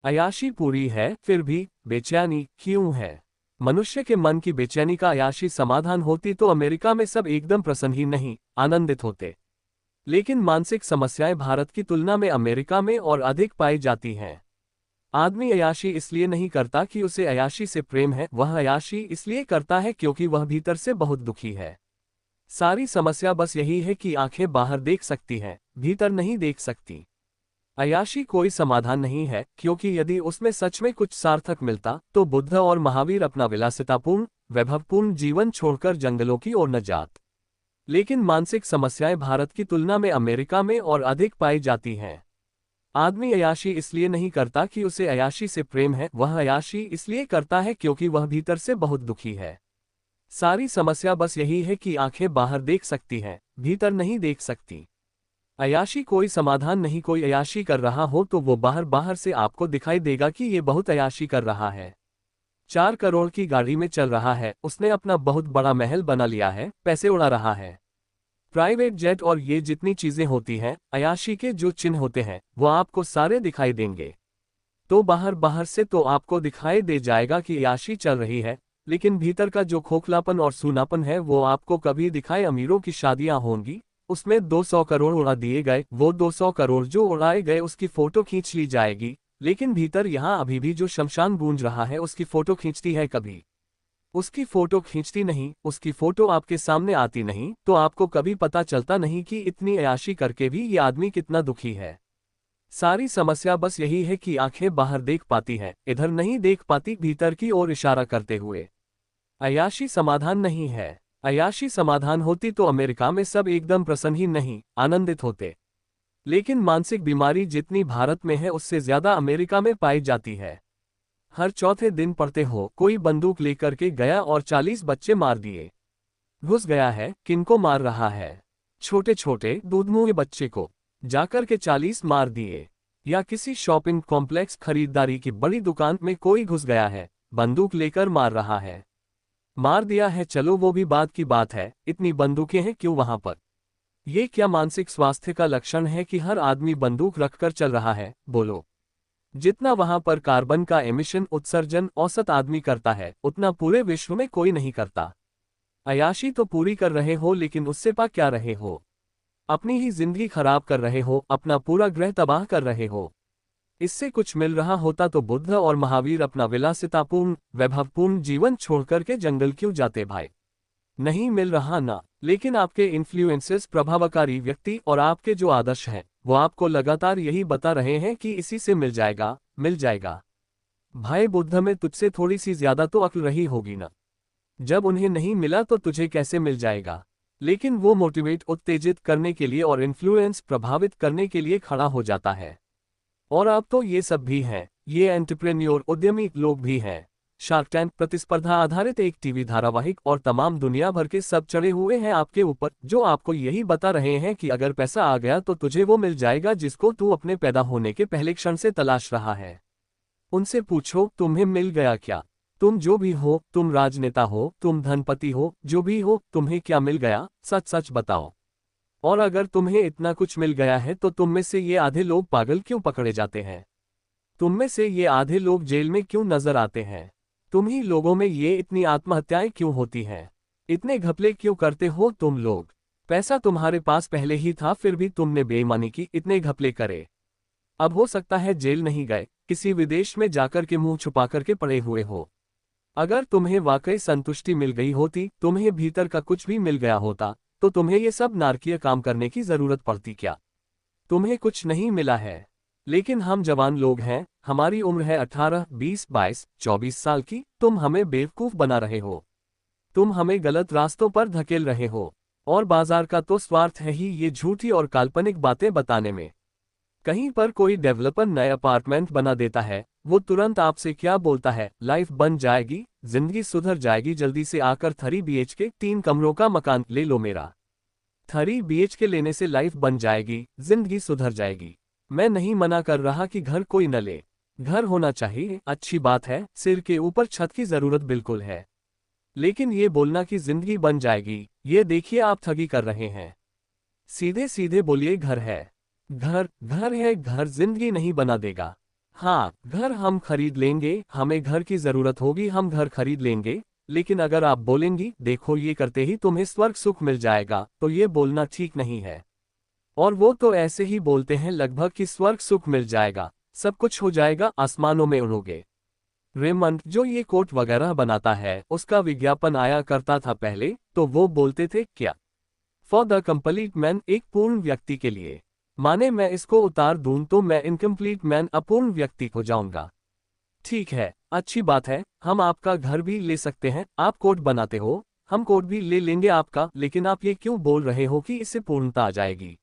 अय्याशी पूरी है, फिर भी बेचैनी क्यों है? मनुष्य के मन की बेचैनी का अय्याशी समाधान होती तो अमेरिका में सब एकदम प्रसन्न ही नहीं, आनंदित होते। लेकिन मानसिक समस्याएं भारत की तुलना में अमेरिका में और अधिक पाई जाती हैं। आदमी अय्याशी इसलिए नहीं करता कि उसे अय्याशी से प्रेम है, वह अय्याशी इसलिए करता है क्योंकि वह भीतर से बहुत दुखी है। सारी समस्या बस यही है कि आंखें बाहर देख सकती हैं, भीतर नहीं देख सकती। अय्याशी कोई समाधान नहीं है, क्योंकि यदि उसमें सच में कुछ सार्थक मिलता तो बुद्ध और महावीर अपना विलासितापूर्ण वैभवपूर्ण जीवन छोड़कर जंगलों की ओर न जात। लेकिन मानसिक समस्याएं भारत की तुलना में अमेरिका में और अधिक पाई जाती हैं। आदमी अय्याशी इसलिए नहीं करता कि उसे अय्याशी से प्रेम है, वह अय्याशी इसलिए करता है क्योंकि वह भीतर से बहुत दुखी है। सारी समस्या बस यही है कि आंखें बाहर देख सकती हैं, भीतर नहीं देख सकती। अय्याशी कोई समाधान नहीं, कोई अय्याशी कर रहा हो तो वो बाहर बाहर से आपको दिखाई देगा कि ये बहुत अय्याशी कर रहा है। 4 करोड़ की गाड़ी में चल रहा है, उसने अपना बहुत बड़ा महल बना लिया है, पैसे उड़ा रहा है। प्राइवेट जेट और ये जितनी चीजें होती हैं, अय्याशी के जो चिन्ह होते हैं वो आपको सारे दिखाई देंगे। तो बाहर बाहर से तो आपको दिखाई दे जाएगा कि अय्याशी चल रही है, लेकिन भीतर का जो खोखलापन और सूनापन है वो आपको कभी दिखाए। अमीरों की शादियां होंगी, उसमें 200 करोड़ उड़ा दिए गए, वो 200 करोड़ जो उड़ाए गए उसकी फोटो खींच ली जाएगी, लेकिन भीतर यहाँ अभी भी जो शमशान गूंज रहा है उसकी फोटो खींचती है कभी? उसकी फोटो खींचती नहीं, उसकी फोटो आपके सामने आती नहीं, तो आपको कभी पता चलता नहीं कि इतनी अय्याशी करके भी ये आदमी कितना दुखी है। सारी समस्या बस यही है कि आंखें बाहर देख पाती हैं, इधर नहीं देख पाती, भीतर की ओर इशारा करते हुए। अय्याशी समाधान नहीं है। अय्याशी समाधान होती तो अमेरिका में सब एकदम प्रसन्न ही नहीं, आनंदित होते। लेकिन मानसिक बीमारी जितनी भारत में है उससे ज्यादा अमेरिका में पाई जाती है। हर चौथे दिन पढ़ते हो कोई बंदूक लेकर के गया और 40 बच्चे मार दिए। घुस गया है, किनको मार रहा है? छोटे छोटे दूधमुंह बच्चे को जाकर के 40 मार दिए। या किसी शॉपिंग कॉम्प्लेक्स खरीदारी की बड़ी दुकान में कोई घुस गया है, बंदूक लेकर मार रहा है। मार दिया है, चलो वो भी बात की बात है, इतनी बंदूकें हैं क्यों वहां पर? ये क्या मानसिक स्वास्थ्य का लक्षण है कि हर आदमी बंदूक रखकर चल रहा है? बोलो। जितना वहां पर कार्बन का एमिशन उत्सर्जन औसत आदमी करता है उतना पूरे विश्व में कोई नहीं करता। अय्याशी तो पूरी कर रहे हो, लेकिन उससे पा क्या रहे हो? अपनी ही जिंदगी खराब कर रहे हो, अपना पूरा ग्रह तबाह कर रहे हो। इससे कुछ मिल रहा होता तो बुद्ध और महावीर अपना विलासितापूर्ण वैभवपूर्ण जीवन छोड़कर के जंगल क्यों जाते भाई? नहीं मिल रहा ना। लेकिन आपके इन्फ्लुएंसेस, प्रभावकारी व्यक्ति और आपके जो आदर्श हैं वो आपको लगातार यही बता रहे हैं कि इसी से मिल जाएगा, मिल जाएगा। भाई बुद्ध में तुझसे थोड़ी सी ज्यादा तो अक्ल रही होगी ना। जब उन्हें नहीं मिला तो तुझे कैसे मिल जाएगा? लेकिन वो मोटिवेट, उत्तेजित करने के लिए और इन्फ्लुएंस, प्रभावित करने के लिए खड़ा हो जाता है। और अब तो ये सब भी हैं, ये एंटरप्रेन्योर, उद्यमी लोग भी हैं। शार्क टैंक प्रतिस्पर्धा आधारित एक टीवी धारावाहिक और तमाम दुनिया भर के सब चढ़े हुए हैं आपके ऊपर, जो आपको यही बता रहे हैं कि अगर पैसा आ गया तो तुझे वो मिल जाएगा जिसको तू अपने पैदा होने के पहले क्षण से तलाश रहा है। उनसे पूछो तुम्हें मिल गया क्या? तुम जो भी हो, तुम राजनेता हो, तुम धनपति हो, जो भी हो, तुम्हें क्या मिल गया? सच सच बताओ। और अगर तुम्हें इतना कुछ मिल गया है तो तुम में से ये आधे लोग पागल क्यों पकड़े जाते हैं? तुम में से ये आधे लोग जेल में क्यों नजर आते हैं? तुम ही लोगों में ये इतनी आत्महत्याएं क्यों होती हैं? इतने घपले क्यों करते हो तुम लोग? पैसा तुम्हारे पास पहले ही था, फिर भी तुमने बेईमानी की, इतने घपले करे। अब हो सकता है जेल नहीं गए, किसी विदेश में जाकर के मुंह छुपा करके पड़े हुए हो। अगर तुम्हें वाकई संतुष्टि मिल गई होती, तुम्हें भीतर का कुछ भी मिल गया होता, तो तुम्हें ये सब नारकीय काम करने की जरूरत पड़ती क्या? तुम्हें कुछ नहीं मिला है। लेकिन हम जवान लोग हैं, हमारी उम्र है 18, 20, 22, 24 साल की, तुम हमें बेवकूफ बना रहे हो। तुम हमें गलत रास्तों पर धकेल रहे हो। और बाजार का तो स्वार्थ है ही ये झूठी और काल्पनिक बातें बताने में। कहीं पर कोई डेवलपर नए अपार्टमेंट बना देता है, वो तुरंत आपसे क्या बोलता है? लाइफ बन जाएगी, जिंदगी सुधर जाएगी, जल्दी से आकर 3 BHK 3 कमरों का मकान ले लो मेरा। 3 BHK लेने से लाइफ बन जाएगी, जिंदगी सुधर जाएगी। मैं नहीं मना कर रहा कि घर कोई न ले, घर होना चाहिए, अच्छी बात है, सिर के ऊपर छत की जरूरत बिल्कुल है। लेकिन ये बोलना कि जिंदगी बन जाएगी, ये देखिए आप ठगी कर रहे हैं। सीधे सीधे बोलिए घर है। घर घर है, घर जिंदगी नहीं बना देगा। हाँ, घर हम खरीद लेंगे, हमें घर की जरूरत होगी, हम घर खरीद लेंगे। लेकिन अगर आप बोलेंगी, देखो ये करते ही तुम्हें स्वर्ग सुख मिल जाएगा, तो ये बोलना ठीक नहीं है। और वो तो ऐसे ही बोलते हैं लगभग कि स्वर्ग सुख मिल जाएगा, सब कुछ हो जाएगा, आसमानों में उड़ोगे। रेमंड जो ये कोट वगैरह बनाता है, उसका विज्ञापन आया करता था पहले, तो वो बोलते थे क्या, फॉर द कंप्लीट मैन, एक पूर्ण व्यक्ति के लिए। माने मैं इसको उतार दूं तो मैं इनकम्प्लीट मैन, अपूर्ण व्यक्ति हो जाऊंगा। ठीक है, अच्छी बात है, हम आपका घर भी ले सकते हैं, आप कोट बनाते हो, हम कोट भी ले लेंगे आपका, लेकिन आप ये क्यों बोल रहे हो कि इससे पूर्णता आ जाएगी।